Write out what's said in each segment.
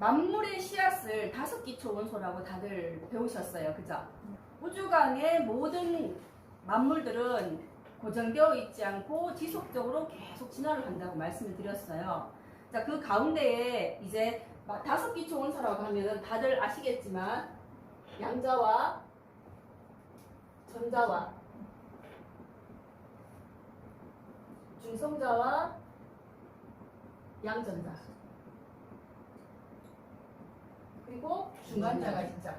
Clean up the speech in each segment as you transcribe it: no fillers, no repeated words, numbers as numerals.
만물의 씨앗을 5기초 원소라고 다들 배우셨어요. 그죠? 우주간의 모든 만물들은 고정되어 있지 않고 지속적으로 계속 진화를 한다고 말씀을 드렸어요. 자, 그 가운데에 이제 5기초 원소라고 하면은 다들 아시겠지만 양자와 전자와 중성자와 양전자 그리고 중간자가 있죠.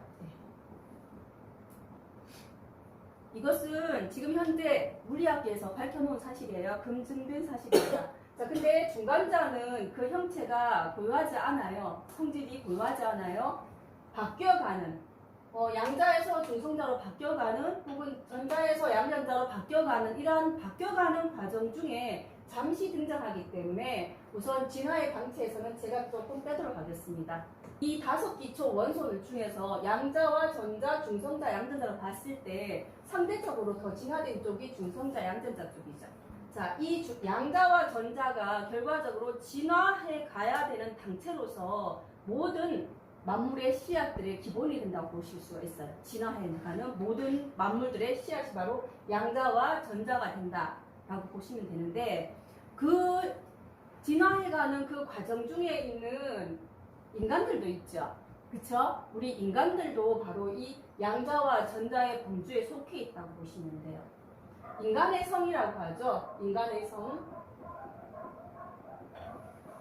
이것은 지금 현재 물리학계에서 밝혀놓은 사실이에요. 검증된 사실입니다. 자, 근데 중간자는 그 형체가 고유하지 않아요. 성질이 고유하지 않아요. 바뀌어가는 양자에서 중성자로 바뀌어가는 혹은 전자에서 양전자로 바뀌어가는 이러한 바뀌어가는 과정 중에 잠시 등장하기 때문에 우선 진화의 방치에서는 제가 조금 빼도록 하겠습니다. 이 5기초 원소들 중에서 양자와 전자, 중성자, 양전자로 봤을 때 상대적으로 더 진화된 쪽이 중성자, 양전자 쪽이죠. 자, 이 양자와 전자가 결과적으로 진화해 가야 되는 당체로서 모든 만물의 씨앗들의 기본이 된다고 보실 수가 있어요. 진화해 나가는 모든 만물들의 씨앗이 바로 양자와 전자가 된다라고 보시면 되는데 그 진화해가는 그 과정 중에 있는 인간들도 있죠. 그쵸? 우리 인간들도 바로 이 양자와 전자의 범주에 속해 있다고 보시면 돼요. 인간의 성이라고 하죠. 인간의 성.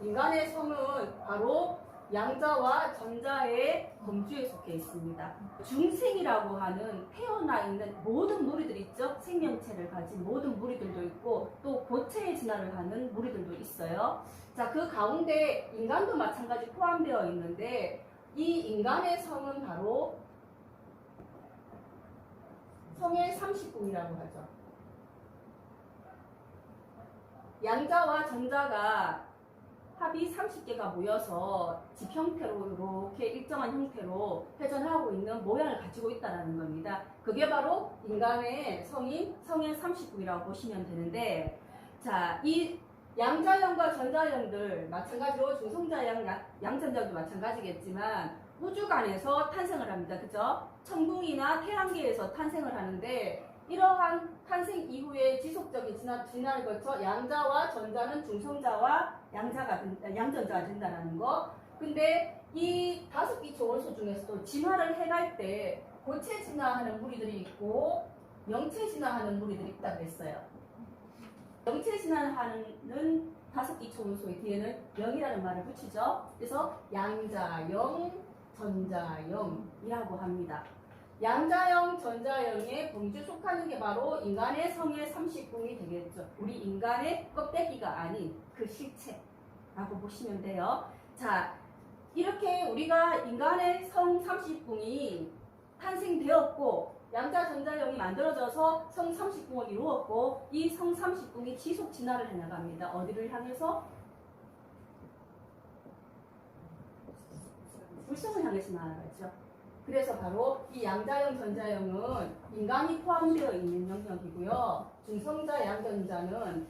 인간의 성은 바로 양자와 전자의 범주에 속해 있습니다. 중생이라고 하는 태어나 있는 모든 무리들 있죠. 생명체를 가진 모든 무리들도 있고 또 고체의 진화를 하는 무리들도 있어요. 자, 그 가운데 인간도 마찬가지 포함되어 있는데 이 인간의 성은 바로 성의 30궁이라고 하죠. 양자와 전자가 합이 30개가 모여서 집 형태로 이렇게 일정한 형태로 회전하고 있는 모양을 가지고 있다는 겁니다. 그게 바로 인간의 성인 성의 30궁이라고 보시면 되는데, 자, 이 양자형과 전자형들 마찬가지로 중성자형, 양전자형도 마찬가지겠지만 우주간에서 탄생을 합니다. 그죠? 천궁이나 태양계에서 탄생을 하는데 이러한 탄생 이후에 지속적인 진화를 거쳐 양자와 전자는 중성자와 양전자가 된다는 거. 근데 이 5기초 원소 중에서도 진화를 해갈 때 고체 진화하는 무리들이 있고 영체 진화하는 무리들이 있다고 했어요. 영체 진화하는 5기초 원소의 뒤에는 영이라는 말을 붙이죠. 그래서 양자영, 전자영이라고 합니다. 양자형, 전자형의 범주에 속하는 게 바로 인간의 성의 30궁이 되겠죠. 우리 인간의 껍데기가 아닌 그 실체라고 보시면 돼요. 자, 이렇게 우리가 인간의 성 30궁이 탄생되었고 양자, 전자형이 만들어져서 성 30궁을 이루었고 이 성 30궁이 지속 진화를 해나갑니다. 어디를 향해서? 불성을 향해서 나아가죠. 그래서 바로 이 양자형, 전자형은 인간이 포함되어 있는 영역이고요. 중성자, 양전자는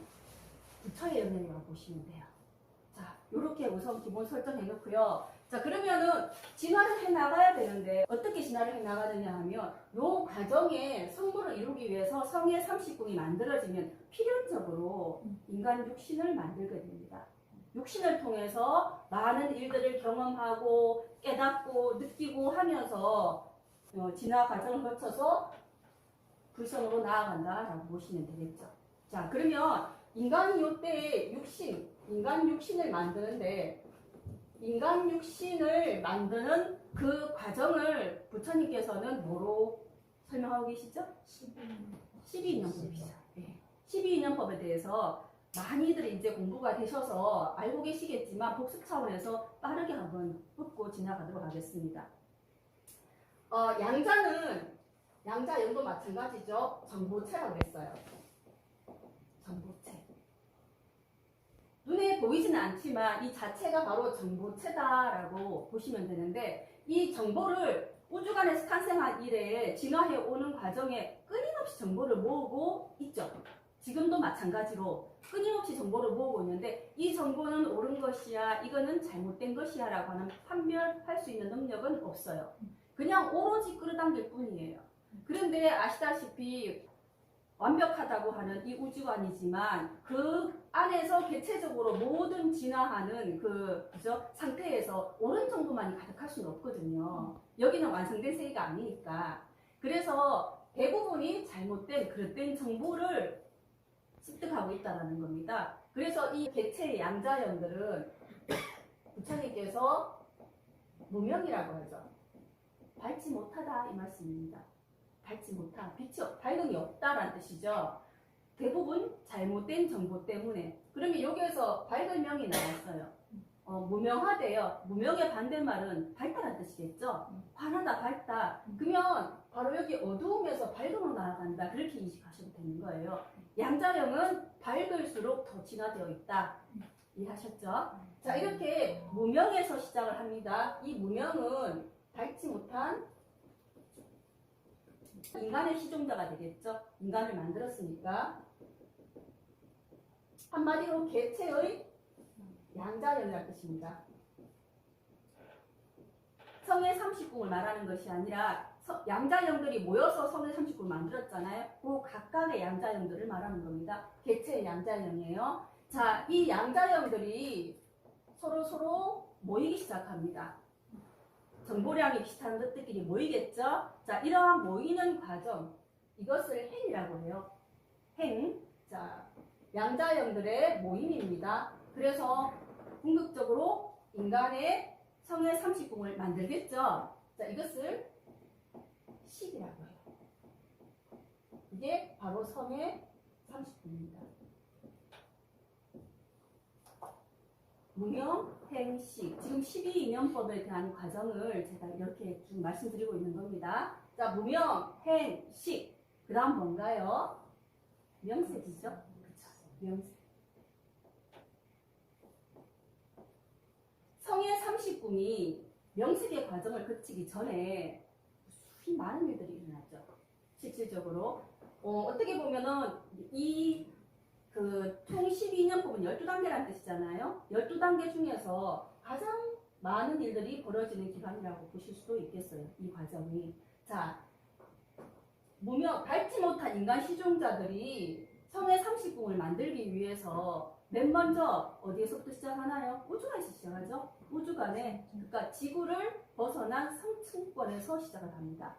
부처의 영역이라고 보시면 돼요. 자, 이렇게 우선 기본 설정해 놓고요. 자, 그러면은 진화를 해 나가야 되는데 어떻게 진화를 해 나가느냐 하면 이 과정에 성물을 이루기 위해서 성의 30궁이 만들어지면 필연적으로 인간 육신을 만들게 됩니다. 육신을 통해서 많은 일들을 경험하고 깨닫고 느끼고 하면서 진화 과정을 거쳐서 불성으로 나아간다라고 보시면 되겠죠. 자, 그러면 인간이 이때 인간 육신을 만드는데 인간 육신을 만드는 그 과정을 부처님께서는 뭐로 설명하고 계시죠? 12인연법이죠. 네. 12인연법에 대해서 많이들 이제 공부가 되셔서 알고 계시겠지만 복습 차원에서 빠르게 한번 짚고 지나가도록 하겠습니다. 양자형도 마찬가지죠. 전보체라고 했어요. 전보체. 눈에 보이지는 않지만 이 자체가 바로 전보체다라고 보시면 되는데 이 정보를 우주간에서 탄생한 이래 진화해 오는 과정에 끊임없이 정보를 모으고 있죠. 지금도 마찬가지로 끊임없이 정보를 모으고 있는데 이 정보는 옳은 것이야, 이거는 잘못된 것이야 라고 하는 판별할 수 있는 능력은 없어요. 그냥 오로지 끌어당길 뿐이에요. 그런데 아시다시피 완벽하다고 하는 이 우주관이지만 그 안에서 개체적으로 모든 진화하는 그죠? 상태에서 옳은 정보만이 가득할 수는 없거든요. 여기는 완성된 세계가 아니니까. 그래서 대부분이 잘못된 그릇된 정보를 습득하고 있다는 겁니다. 그래서 이 개체의 양자형들은 부처님께서 무명이라고 하죠. 밝지 못하다 이 말씀입니다. 밝지 못한, 빛이 밝음이 없다라는 뜻이죠. 대부분 잘못된 정보 때문에. 그러면 여기에서 밝을 명이 나왔어요. 무명하대요. 무명의 반대말은 밝다라는 뜻이겠죠. 환하다, 밝다. 그러면 바로 여기 어두움에서 밝음으로 나아간다. 그렇게 인식하셔도 되는 거예요. 양자형은 밝을수록 더 진화되어 있다. 이해하셨죠? 자, 이렇게 무명에서 시작을 합니다. 이 무명은 밝지 못한 인간의 시종자가 되겠죠. 인간을 만들었으니까. 한마디로 개체의 양자형이라는 뜻입니다. 성의 30궁을 말하는 것이 아니라 양자형들이 모여서 성의 30궁을 만들었잖아요. 그 각각의 양자형들을 말하는 겁니다. 개체의 양자형이에요. 자, 이 양자형들이 서로 모이기 시작합니다. 정보량이 비슷한 것들끼리 모이겠죠? 자, 이러한 모이는 과정, 이것을 행이라고 해요. 행. 자, 양자형들의 모임입니다. 그래서 궁극적으로 인간의 성의 30궁을 만들겠죠? 자, 이것을 식이라고 해요. 이게 바로 성의 30궁입니다. 무명, 행, 식. 지금 12인연법에 대한 과정을 제가 이렇게 좀 말씀드리고 있는 겁니다. 자, 무명, 행, 식. 그 다음 뭔가요? 명색이죠? 그렇죠. 명색. 성의 30궁이 명색의 과정을 거치기 전에 수히 많은 일들이 일어나죠. 실질적으로. 어떻게 보면은 총 12년법은 12단계라는 뜻이잖아요. 12단계 중에서 가장 많은 일들이 벌어지는 기간이라고 보실 수도 있겠어요. 이 과정이. 자, 무명, 밝지 못한 인간 시종자들이 성의 30궁을 만들기 위해서 맨 먼저 어디에서부터 시작하나요? 우주관에서 시작하죠. 우주관에, 그러니까 지구를 벗어난 성층권에서 시작을 합니다.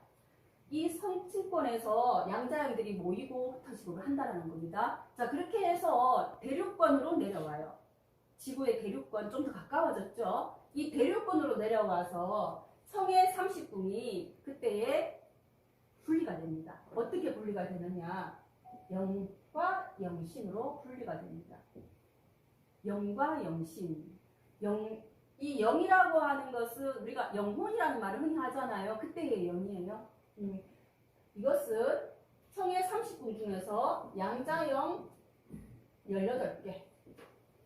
이 성층권에서 양자형들이 모이고 흩어지고 한다는 겁니다. 자, 그렇게 해서 대륙권으로 내려와요. 지구의 대륙권 좀 더 가까워졌죠. 이 대륙권으로 내려와서 성의 30궁이 그때에 분리가 됩니다. 어떻게 분리가 되느냐? 영과 영신으로 분리가 됩니다. 영과 영신. 이 영이라고 하는 것은 우리가 영혼이라는 말을 흔히 하잖아요. 그때의 영이에요. 이것은 성의 30궁 중에서 양자형 18개.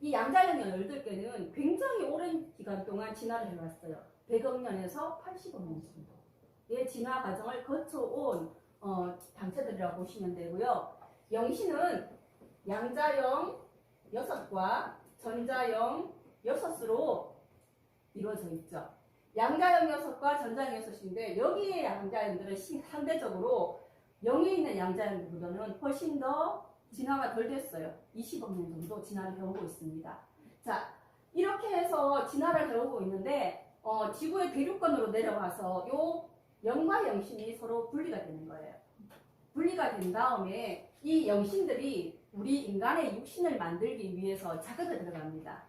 이 양자형 18개는 굉장히 오랜 기간 동안 진화를 해왔어요. 100억 년에서 80억 년 정도의 진화 과정을 거쳐온 단체들이라고 보시면 되고요. 영신은 양자형 6과 전자형 6으로 이루어져 있죠. 양자형 6과 전자형 6인데 여기에 양자형들은 상대적으로 영에 있는 양자형들보다는 훨씬 더 진화가 덜 됐어요. 20억 년 정도 진화를 해오고 있습니다. 자, 이렇게 해서 진화를 해오고 있는데 지구의 대륙권으로 내려와서 요 영과 영신이 서로 분리가 되는 거예요. 분리가 된 다음에 이 영신들이 우리 인간의 육신을 만들기 위해서 작업에 들어갑니다.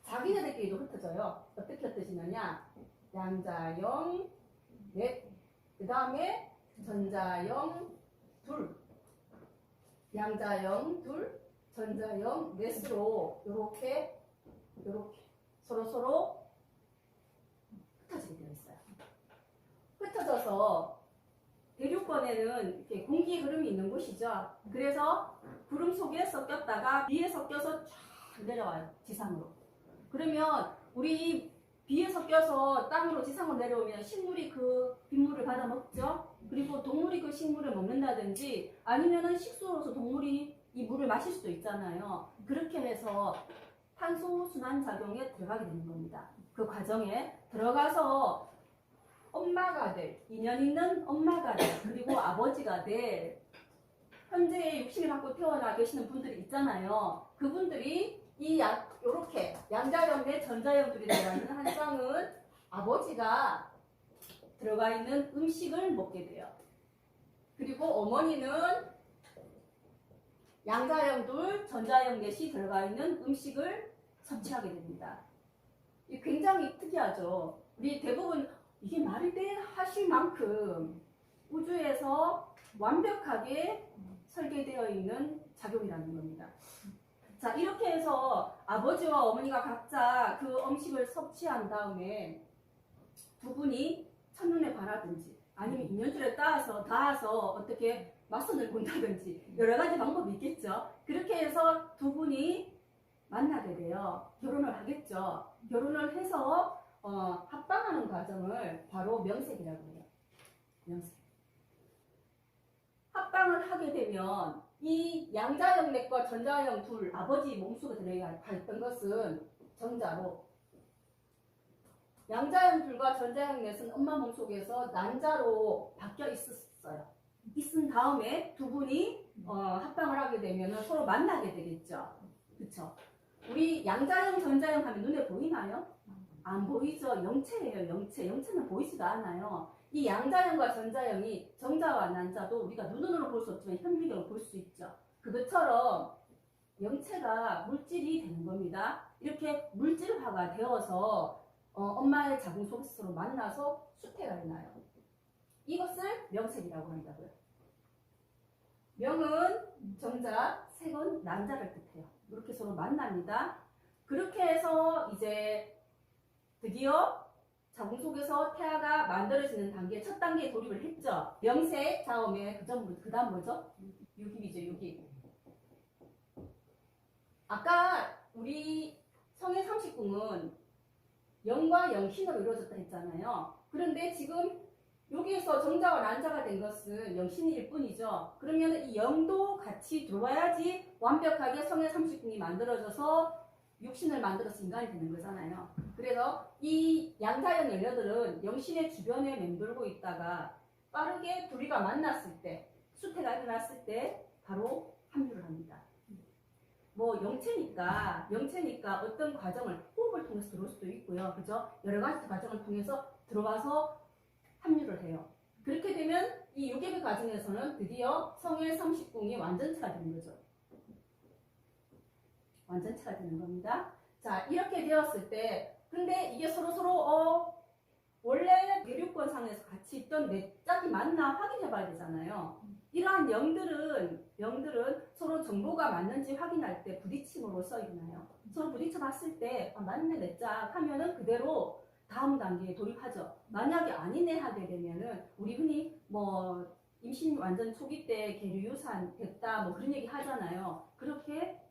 자기네들끼리도 흩어져요. 어떻게 흩어지느냐? 양자형 넷, 그 다음에 전자형 둘, 양자형 둘, 전자형 넷으로 요렇게 서로 흩어지게 되어 있어요. 흩어져서 대륙권에는 이렇게 공기의 흐름이 있는 곳이죠. 그래서 구름 속에 섞였다가 비에 섞여서 쫙 내려와요. 지상으로. 그러면 우리 비에 섞여서 땅으로 지상으로 내려오면 식물이 그 빗물을 받아 먹죠. 그리고 동물이 그 식물을 먹는다든지 아니면은 식수로서 동물이 이 물을 마실 수도 있잖아요. 그렇게 해서 탄소순환 작용에 들어가게 되는 겁니다. 그 과정에 들어가서 엄마가 될, 인연 있는 엄마가 될, 그리고 아버지가 될, 현재 육신을 갖고 태어나 계시는 분들이 있잖아요. 그분들이 요렇게 양자형 대 전자형들이 들어가 있는 한 쌍은 아버지가 들어가 있는 음식을 먹게 돼요. 그리고 어머니는 양자형 둘, 전자형 넷이 들어가 있는 음식을 섭취하게 됩니다. 이 굉장히 특이하죠. 우리 대부분 이게 말이 돼 하실 만큼 우주에서 완벽하게 설계되어 있는 작용이라는 겁니다. 자, 이렇게 해서 아버지와 어머니가 각자 그 음식을 섭취한 다음에 두 분이 첫눈에 반하든지 아니면 인연줄에 닿아서 어떻게 맞선을 본다든지 여러 가지 방법이 있겠죠. 그렇게 해서 두 분이 만나게 돼요. 결혼을 하겠죠. 결혼을 해서 합방하는 과정을 바로 명색이라고 해요. 명색. 합방을 하게 되면 이 양자형 넷과 전자형 둘 아버지 몸속에 들어있던 것은 정자로, 양자형 둘과 전자형 넷은 엄마 몸속에서 난자로 바뀌어 있었어요. 있은 다음에 두 분이 합방을 하게 되면 서로 만나게 되겠죠. 그쵸? 우리 양자형, 전자형 하면 눈에 보이나요? 안 보이죠? 영체예요, 영체. 영체는 보이지도 않아요. 이 양자형과 전자형이 정자와 난자도 우리가 눈으로 볼 수 없지만 현미경으로 볼 수 있죠. 그것처럼 영체가 물질이 되는 겁니다. 이렇게 물질화가 되어서 엄마의 자궁 속에서 서로 만나서 수태가 일어나요. 이것을 명색이라고 한다고요. 명은 정자, 색은 난자를 뜻해요. 이렇게 서로 만납니다. 그렇게 해서 이제 드디어 자궁 속에서 태아가 만들어지는 단계, 첫 단계에 돌입을 했죠. 명색 다음에 그 다음 뭐죠? 유깁이죠, 유깁. 아까 우리 성의 30궁은 영과 영신으로 이루어졌다 했잖아요. 그런데 지금 여기에서 정자와 난자가 된 것은 영신일 뿐이죠. 그러면 이 영도 같이 들어와야지 완벽하게 성의 30궁이 만들어져서 육신을 만들어서 인간이 되는 거잖아요. 그래서 이 양자형 열녀들은 영신의 주변에 맴돌고 있다가 빠르게 둘이가 만났을 때, 수태가 일어났을 때 바로 합류를 합니다. 뭐 영체니까 어떤 과정을 호흡을 통해서 들어올 수도 있고요. 그죠? 여러 가지 과정을 통해서 들어와서 합류를 해요. 그렇게 되면 이 유괴비 과정에서는 드디어 성의 30궁이 완전체가 되는 거죠. 완전체가 되는 겁니다. 자, 이렇게 되었을 때 근데 이게 서로 원래 대륙권상에서 같이 있던 네 짝이 맞나 확인해 봐야 되잖아요. 이러한 영들은 서로 정보가 맞는지 확인할 때 부딪힘으로써 일어나요. 서로 부딪혀 봤을 때 맞네 네 짝 하면은 그대로 다음 단계에 돌입하죠. 만약에 아니네 하게 되면은 우리 흔히 뭐 임신 완전 초기 때 계류유산 됐다 뭐 그런 얘기 하잖아요. 그렇게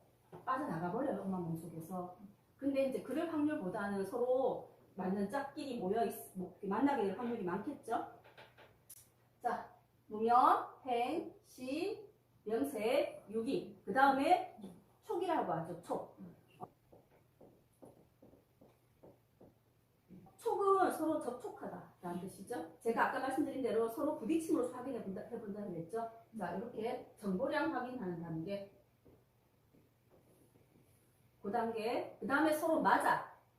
빠져나가 버려요, 엄마 몸속에서. 근데 이제 그럴 확률보다는 서로 맞는 짝끼리 만나게 될 확률이 많겠죠. 자, 무명, 행, 시, 명색, 유기. 그 다음에 촉이라고 하죠. 촉. 촉은 서로 접촉하다라는 뜻이죠. 제가 아까 말씀드린 대로 서로 부딪힘으로서 해본다 그랬죠. 자, 이렇게 정보량 확인하는 단계. 그 단계. 그 다음에 서로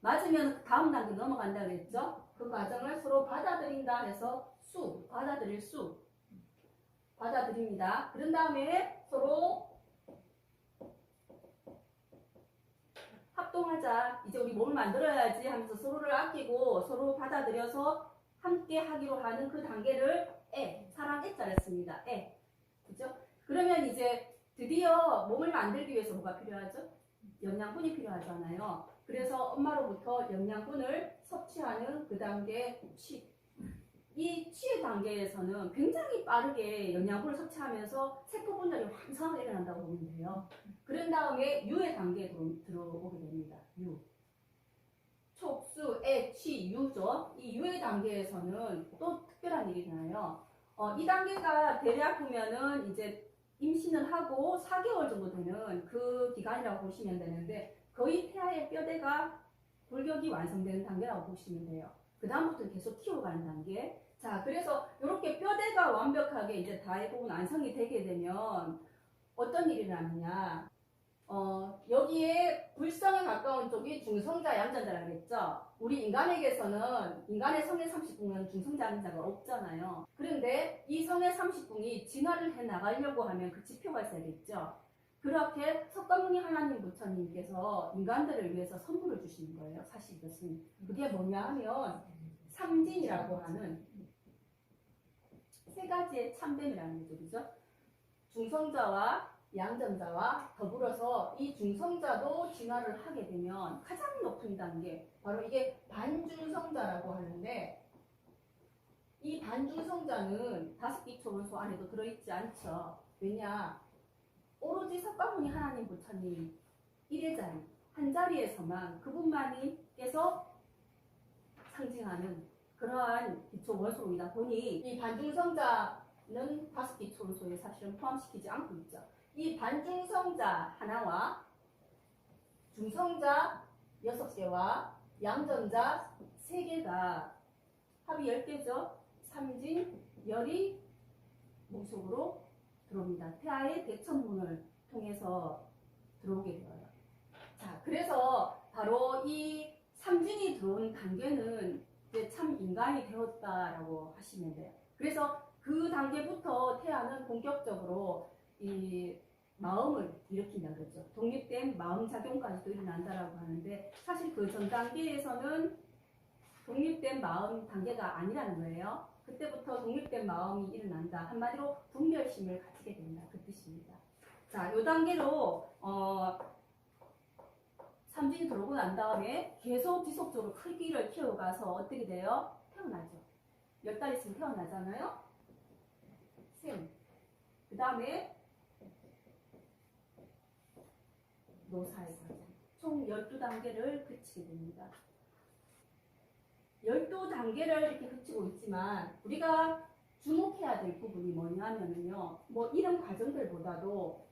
맞으면 다음 단계 넘어간다 그랬죠. 그 과정을 서로 받아들인다 해서 받아들일 받아들입니다. 그런 다음에 서로 합동하자. 이제 우리 몸을 만들어야지 하면서 서로를 아끼고 서로 받아들여서 함께 하기로 하는 그 단계를 사랑 애자를 씁니다. 그죠? 그러면 이제 드디어 몸을 만들기 위해서 뭐가 필요하죠? 영양분이 필요하잖아요. 그래서 엄마로부터 영양분을 섭취하는 그 단계 취. 이 취의 단계에서는 굉장히 빠르게 영양분을 섭취하면서 세포 분열이 왕성하게 일어난다고 보면 돼요. 그런 다음에 유의 단계에 들어오게 됩니다. 유. 촉, 수, 애, 취, 유죠. 이 유의 단계에서는 또 특별한 일이 나요. 이 단계가 대략 보면은 이제 임신을 하고 4개월 정도 되는 그 기간이라고 보시면 되는데 거의 태아의 뼈대가 골격이 완성되는 단계라고 보시면 돼요. 그 다음부터는 계속 키워가는 단계. 자, 그래서 이렇게 뼈대가 완벽하게 이제 대부분 완성이 되게 되면 어떤 일이 나느냐. 여기에 불성에 가까운 쪽이 중성자, 양전자라고 했죠. 우리 인간에게서는 인간의 성의 30궁은 중성자, 양전자가 없잖아요. 그런데 이 성의 30궁이 진화를 해 나가려고 하면 그 지표가 있어야겠죠. 그렇게 석가모니 하나님 부처님께서 인간들을 위해서 선물을 주시는 거예요. 사실 이것은. 그게 뭐냐 하면 삼진이라고 하는 세 가지의 참됨이라는 거죠. 그죠? 중성자와 양전자와 더불어서 이 중성자도 진화를 하게 되면 가장 높은 단계, 바로 이게 반중성자라고 하는데, 이 반중성자는 5개 초원소 안에도 들어있지 않죠. 왜냐? 오로지 석가모니 하나님 부처님 1회자리 한 자리에서만 그분만이께서 상징하는 그러한 기초 원소이다 보니 이 반중성자는 5개 초원소에 사실은 포함시키지 않고 있죠. 이 반중성자 하나와 중성자 6개와 양전자 3개가 합이 10개죠. 삼진, 열이 목속으로 들어옵니다. 태아의 대천문을 통해서 들어오게 되어요. 자, 그래서 바로 이 삼진이 들어온 단계는 이제 참 인간이 되었다라고 하시면 돼요. 그래서 그 단계부터 태아는 본격적으로 이 마음을 일으킨다 그러죠. 독립된 마음작용까지도 일어난다라고 하는데 사실 그 전 단계에서는 독립된 마음 단계가 아니라는 거예요. 그때부터 독립된 마음이 일어난다. 한마디로 분별심을 가지게 된다. 그 뜻입니다. 자, 이 단계로 삼진이 들어오고 난 다음에 계속 지속적으로 크기를 키워가서 어떻게 돼요? 태어나죠. 10달 있으면 태어나잖아요. 생. 그 다음에 노사의 과정. 총 12단계를 거치게 됩니다. 12단계를 이렇게 거치고 있지만 우리가 주목해야 될 부분이 뭐냐면요. 뭐 이런 과정들보다도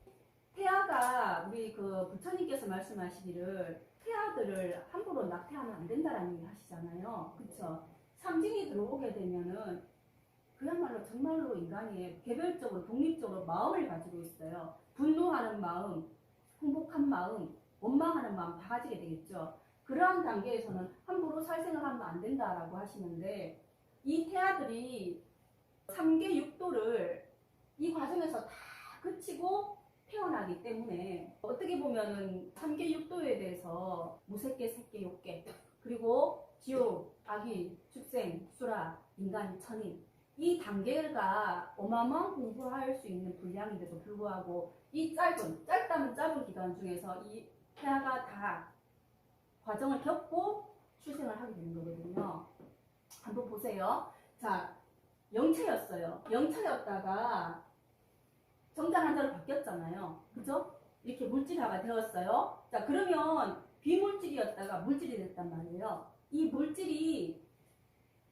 태아가 우리 그 부처님께서 말씀하시기를 태아들을 함부로 낙태하면 안 된다라는 얘기 하시잖아요. 그쵸? 삼진이 들어오게 되면은 그야말로 정말로 인간이 개별적으로 독립적으로 마음을 가지고 있어요. 분노하는 마음, 행복한 마음, 원망하는 마음 다 가지게 되겠죠. 그러한 단계에서는 함부로 살생을 하면 안 된다라고 하시는데 이 태아들이 3계 6도를 이 과정에서 다 거치고 태어나기 때문에 어떻게 보면은 3계 6도에 대해서 무색계, 색계, 욕계 그리고 지옥, 악귀, 축생, 수라, 인간, 천인 이 단계가 어마어마한 공부할 수 있는 분량인데도 불구하고 이 짧다면 짧은 기간 중에서 이 태아가 다 과정을 겪고 출생을 하게 되는 거거든요. 한번 보세요. 자, 영체였어요. 영체였다가 정자난자로 바뀌었잖아요. 그죠? 이렇게 물질화가 되었어요. 자, 그러면 비물질이었다가 물질이 됐단 말이에요. 이 물질이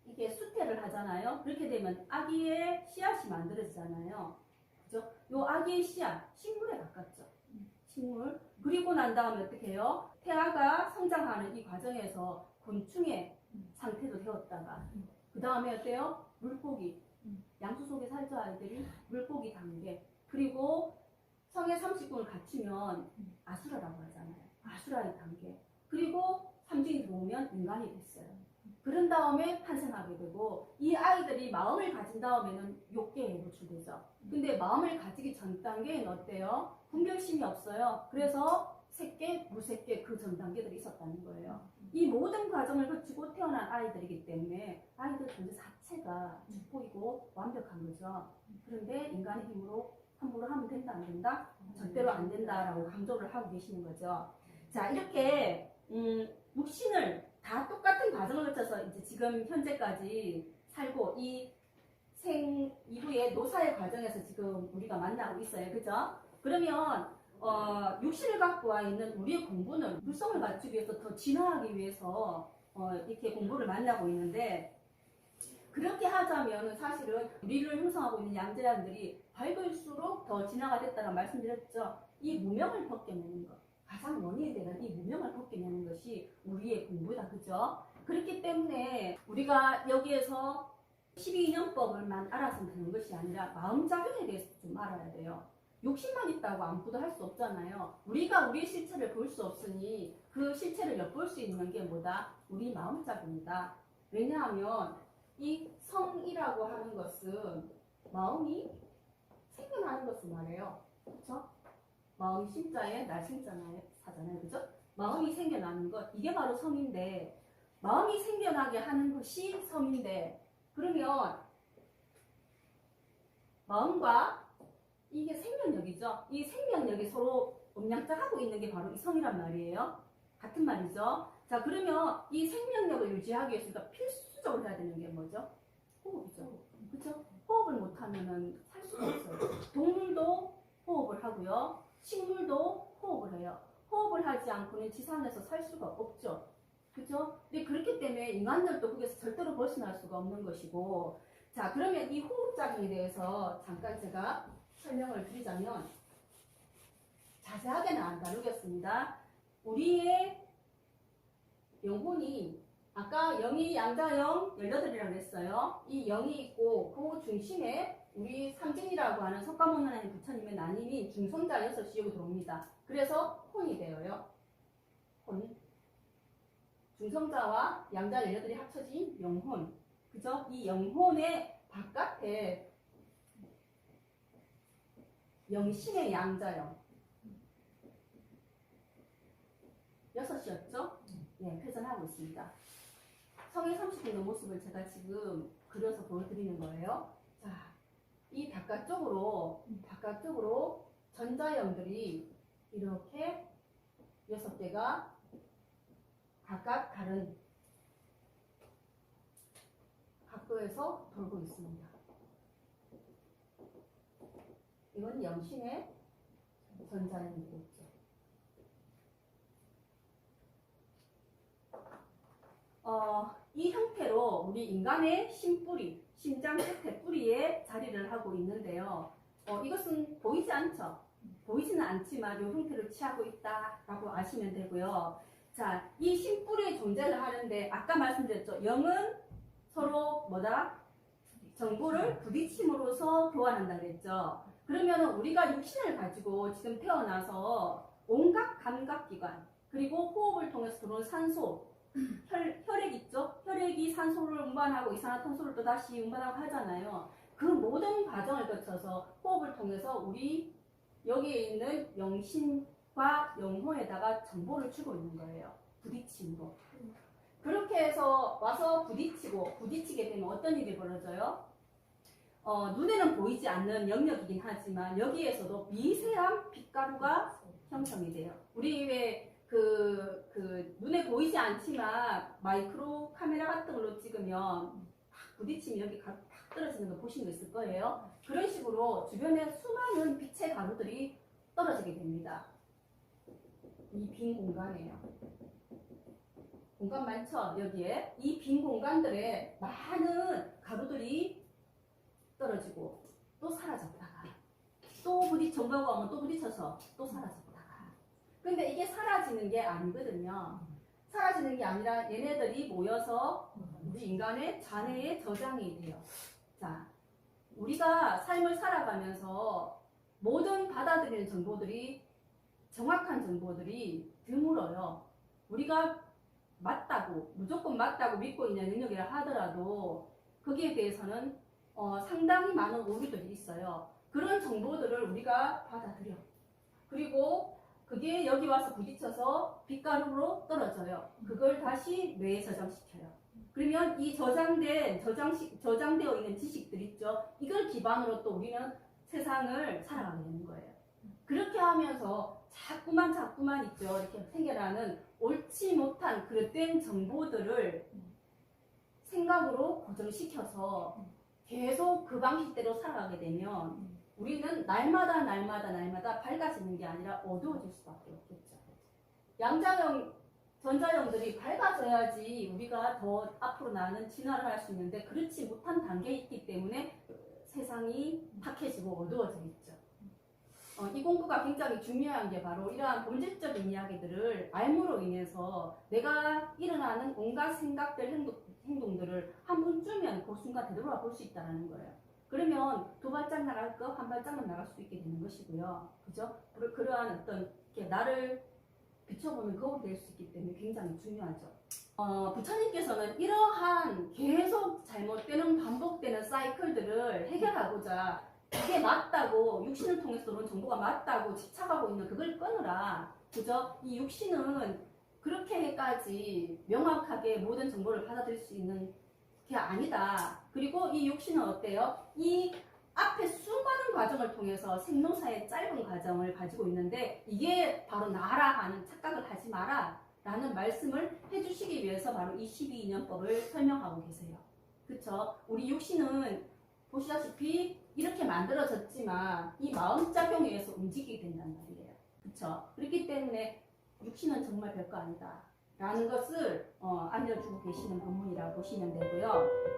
이게 수태를 하잖아요. 그렇게 되면 아기의 씨앗이 만들어지잖아요. 그죠? 요 아기의 씨앗, 식물에 가깝죠. 식물. 그리고 난 다음에 어떻게 해요? 태아가 성장하는 이 과정에서 곤충의 상태도 되었다가 그 다음에 어때요? 물고기. 양수 속에 살죠 아이들이. 물고기 단계. 그리고 성의 30궁을 갖추면 아수라라고 하잖아요. 아수라의 단계. 그리고 삼진이 들어오면 인간이 됐어요. 그런 다음에 탄생하게 되고 이 아이들이 마음을 가진 다음에는 욕계에 노출되죠. 근데 마음을 가지기 전 단계에는 어때요? 분별심이 없어요. 그래서 색계, 무색계 그 전 단계들이 있었다는 거예요. 이 모든 과정을 거치고 태어난 아이들이기 때문에 아이들 존재 자체가 축복이고 완벽한 거죠. 그런데 인간의 힘으로 함부로 하면 된다 안 된다? 절대로 안 된다라고 강조를 하고 계시는 거죠. 자, 이렇게 육신을 다 똑같은 과정을 거쳐서 이제 지금 현재까지 살고 이 생 이후의 노사의 과정에서 지금 우리가 만나고 있어요. 그죠? 그러면 육신을 갖고 와 있는 우리의 공부는 물성을 갖추기 위해서 더 진화하기 위해서 이렇게 공부를 만나고 있는데 그렇게 하자면 사실은 우리를 형성하고 있는 양자양들이 밝을수록 더 진화가 됐다고 말씀드렸죠. 이 무명을 벗겨내는 것, 가장 원인이 되는 이 무명을 벗겨내는 것이 우리의 공부다. 그죠? 그렇기 때문에 우리가 여기에서 12인연법을만 알아서는 되는 것이 아니라 마음작용에 대해서 좀 알아야 돼요. 욕심만 있다고 아무것도 할 수 없잖아요. 우리가 우리의 실체를 볼 수 없으니 그 실체를 엿볼 수 있는 게 뭐다? 우리 마음작용이다. 왜냐하면 이 성이라고 하는 것은 마음이 생겨나는 것을 말해요. 그렇죠? 마음이 심자에 날 심자잖아요. 그죠? 마음이 생겨나는 것, 이게 바로 성인데, 마음이 생겨나게 하는 것이 성인데, 그러면 마음과 이게 생명력이죠. 이 생명력이 서로 음양짝하고 있는 게 바로 이 성이란 말이에요. 같은 말이죠. 자, 그러면 이 생명력을 유지하기 위해서 필수적으로 해야 되는 게 뭐죠? 호흡이죠. 그렇죠? 호흡을 못하면은 살 수가 없어요. 동물도 호흡을 하고요. 식물도 호흡을 해요. 호흡을 하지 않고는 지상에서 살 수가 없죠. 그죠? 근데 그렇기 때문에 인간들도 거기서 절대로 벗어날 수가 없는 것이고, 자, 그러면 이 호흡작용에 대해서 잠깐 제가 설명을 드리자면, 자세하게는 안 다루겠습니다. 우리의 영혼이, 아까 영이 양자영 18이라고 했어요. 이 영이 있고, 그 중심에 우리 삼진이라고 하는 석가모니 하나님 부처님의 나님인 중성자 6이 여기 들어옵니다. 그래서 혼이 되어요. 혼. 중성자와 양자 18이 합쳐진 영혼. 그죠? 이 영혼의 바깥에 영신의 양자영 6이었죠? 네, 표현하고 있습니다. 성의 30분의 모습을 제가 지금 그려서 보여드리는 거예요. 자, 이 바깥쪽으로 전자영들이 이렇게 6개가 각각 다른 각도에서 돌고 있습니다. 이건 영신의 전자영이겠죠. 이 형태로 우리 인간의 심뿌리, 심장 끝에 뿌리에 자리를 하고 있는데요. 이것은 보이지 않죠? 보이지는 않지만 이 형태를 취하고 있다라고 아시면 되고요. 자, 이 심뿌리의 존재를 하는데 아까 말씀드렸죠. 영은 서로 뭐다? 정보를 부딪힘으로써 교환한다 그랬죠. 그러면 우리가 육신을 가지고 지금 태어나서 온갖 감각기관, 그리고 호흡을 통해서 들어온 산소, 혈액 있죠? 혈액이 산소를 운반하고 이산화탄소를 또 다시 운반하고 하잖아요. 그 모든 과정을 거쳐서 호흡을 통해서 우리 여기에 있는 영신과 영혼에다가 정보를 주고 있는 거예요. 부딪힘으로. 그렇게 해서 와서 부딪히게 되면 어떤 일이 벌어져요? 눈에는 보이지 않는 영역이긴 하지만 여기에서도 미세한 빛가루가 형성이 돼요. 우리 왜 눈에 보이지 않지만 마이크로 카메라 같은 걸로 찍으면 부딪히면 여기 가루 팍 떨어지는 거 보신 거 있을 거예요. 그런 식으로 주변에 수많은 빛의 가루들이 떨어지게 됩니다. 이 빈 공간이에요. 공간 많죠? 여기에 이 빈 공간들에 많은 가루들이 떨어지고 또 사라졌다가 또 정보가 오면 또 부딪혀서 또 사라졌다가. 근데 이게 사라지는 게 아니거든요. 사라지는 게 아니라 얘네들이 모여서 우리 인간의 잔해에 저장이 돼요. 자, 우리가 삶을 살아가면서 모든 받아들이는 정보들이, 정확한 정보들이 드물어요. 우리가 무조건 맞다고 믿고 있는 능력이라 하더라도 거기에 대해서는 상당히 많은 오류들이 있어요. 그런 정보들을 우리가 받아들여. 그리고 그게 여기 와서 부딪혀서 빛가루로 떨어져요. 그걸 다시 뇌에 저장시켜요. 그러면 이 저장되어 있는 지식들 있죠. 이걸 기반으로 또 우리는 세상을 살아가게 되는 거예요. 그렇게 하면서 자꾸만 있죠. 이렇게 생겨나는 옳지 못한 그릇된 정보들을 생각으로 고정시켜서 계속 그 방식대로 살아가게 되면 우리는 날마다 밝아지는 게 아니라 어두워질 수밖에 없겠죠. 양자형 전자형들이 밝아져야지 우리가 더 앞으로 나는 진화를 할 수 있는데 그렇지 못한 단계에 있기 때문에 세상이 탁해지고 어두워져 있죠. 이 공부가 굉장히 중요한 게 바로 이러한 본질적인 이야기들을 알므로 인해서 내가 일어나는 온갖 생각들, 행동들을 한 번쯤은 그 순간 되돌아 볼 수 있다는 거예요. 그러면 두 발짝 나갈 거 한 발짝만 나갈 수 있게 되는 것이고요. 그죠? 그러한 어떤 나를 비춰보는 거울이 될 수 있기 때문에 굉장히 중요하죠. 부처님께서는 이러한 계속 잘못되는 반복되는 사이클들을 해결하고자 이게 맞다고 육신을 통해서 들어온 정보가 맞다고 집착하고 있는 그걸 끊으라. 그죠? 이 육신은 그렇게까지 명확하게 모든 정보를 받아들일 수 있는 게 아니다. 그리고 이 육신은 어때요? 이 앞에 수많은 과정을 통해서 생로사의 짧은 과정을 가지고 있는데 이게 바로 나라 하는 착각을 하지 마라 라는 말씀을 해주시기 위해서 바로 이 12인연법을 설명하고 계세요. 그쵸? 우리 육신은 보시다시피 이렇게 만들어졌지만 이 마음작용에 의해서 움직이게 된단 말이에요. 그쵸? 그렇기 때문에 육신은 정말 별거 아니다 라는 것을 알려주고 계시는 본문이라고 보시면 되고요.